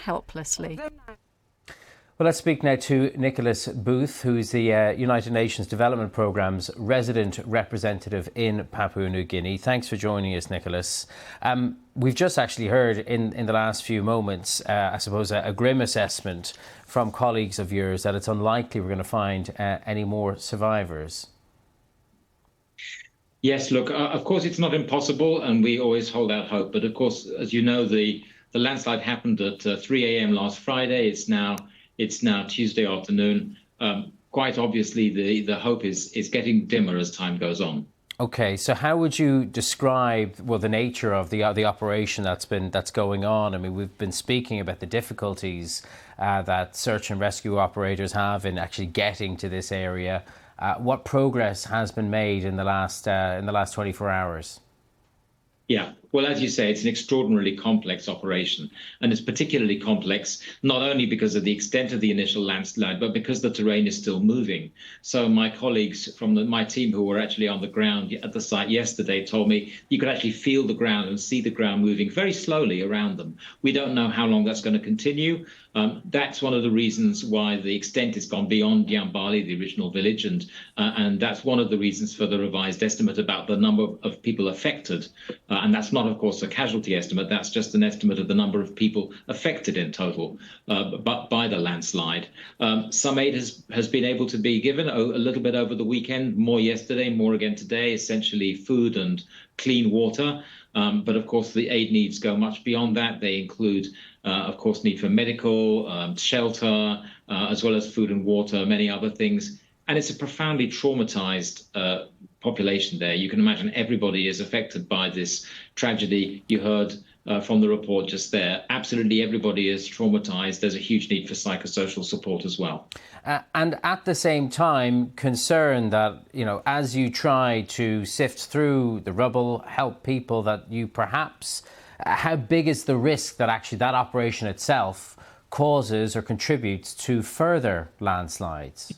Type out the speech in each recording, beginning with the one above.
helplessly. Well, let's speak now to Nicholas Booth, who's the United Nations Development Programme's resident representative in Papua New Guinea. Thanks for joining us, Nicholas. We've just actually heard in the last few moments, I suppose, a grim assessment from colleagues of yours that it's unlikely we're going to find any more survivors. Yes, look, of course, it's not impossible, and we always hold out hope. But of course, as you know, the landslide happened at 3 a.m. last Friday. It's now Tuesday afternoon. Quite obviously, the hope is getting dimmer as time goes on. OK, so how would you describe, well, the nature of the operation that's going on? I mean, we've been speaking about the difficulties that search and rescue operators have in actually getting to this area. What progress has been made in the last 24 hours? Yeah, well, as you say, it's an extraordinarily complex operation, and it's particularly complex not only because of the extent of the initial landslide, but because the terrain is still moving. So my colleagues from my team who were actually on the ground at the site yesterday told me you could actually feel the ground and see the ground moving very slowly around them. We don't know how long that's going to continue. That's one of the reasons why the extent has gone beyond Yambali, the original village, and that's one of the reasons for the revised estimate about the number of people affected. And that's not, of course, a casualty estimate. That's just an estimate of the number of people affected in total by the landslide. Some aid has been able to be given a little bit over the weekend, more yesterday, more again today, essentially food and clean water. But of course, the aid needs go much beyond that. They include, of course, need for medical, shelter, as well as food and water, many other things. And it's a profoundly traumatized population there. You can imagine everybody is affected by this tragedy. You heard from the report just there. Absolutely everybody is traumatized. There's a huge need for psychosocial support as well. And at the same time, concern that, you know, as you try to sift through the rubble, help people that you perhaps, how big is the risk that actually that operation itself causes or contributes to further landslides?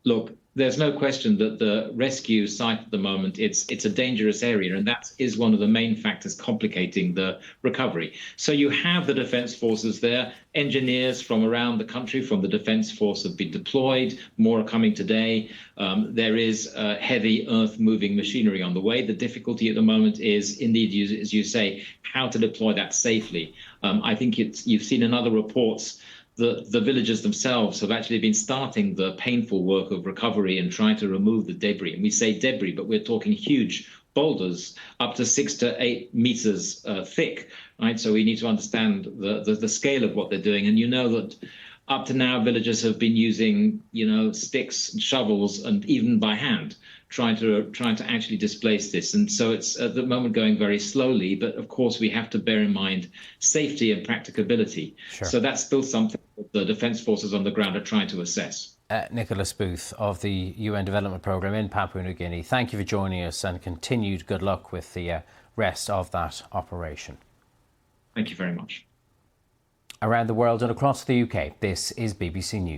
Look, there's no question that the rescue site at the moment, it's a dangerous area, and that is one of the main factors complicating the recovery. So you have the Defence Forces there, engineers from around the country from the Defence Force have been deployed, more are coming today. There is heavy earth-moving machinery on the way. The difficulty at the moment is, indeed, as you say, how to deploy that safely. I think you've seen in other reports the villagers themselves have actually been starting the painful work of recovery and trying to remove the debris. And we say debris, but we're talking huge boulders up to 6 to 8 meters thick, right? So we need to understand the scale of what they're doing. And you know that up to now, villagers have been using, sticks and shovels and even by hand trying to actually displace this. And so it's at the moment going very slowly. But of course, we have to bear in mind safety and practicability. Sure. So that's still something that the Defence Forces on the ground are trying to assess. Nicholas Booth of the UN Development Programme in Papua New Guinea, thank you for joining us and continued good luck with the rest of that operation. Thank you very much. Around the world and across the UK, this is BBC News.